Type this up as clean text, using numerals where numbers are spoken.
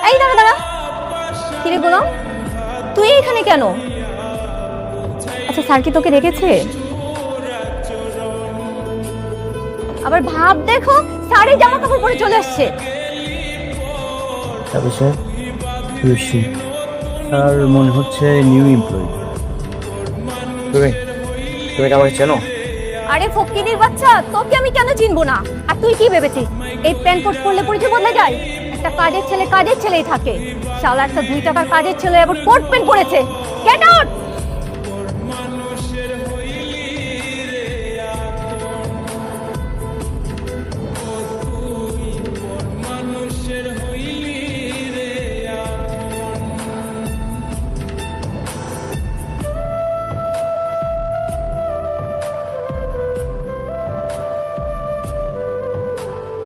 এই দাঁড়া দাঁড়া, কিরে গোলাম, তুই এখানে কেন? আচ্ছা, স্যার কি তোকে রেখেছে? আবার ভাব দেখো, স্যারই জামা কাপড় পরে চলে আসছে। স্যার মনে হচ্ছে নিউ এমপ্লয়ি। তুমি তুমি কি আমাকে চেনো? আরে ফকিনীর বাচ্চা, তোকে আমি কেন চিনবো না? আর তুই কি ভেবেছিস এই প্যান্ট কোট পরলে পরিচয় বদলে যায়? একটা কাজের ছেলে কাজের ছেলেই থাকে। শালা একটা 2 টাকার কাজের ছেলে আবার কোট প্যান্ট পরেছে। Get out.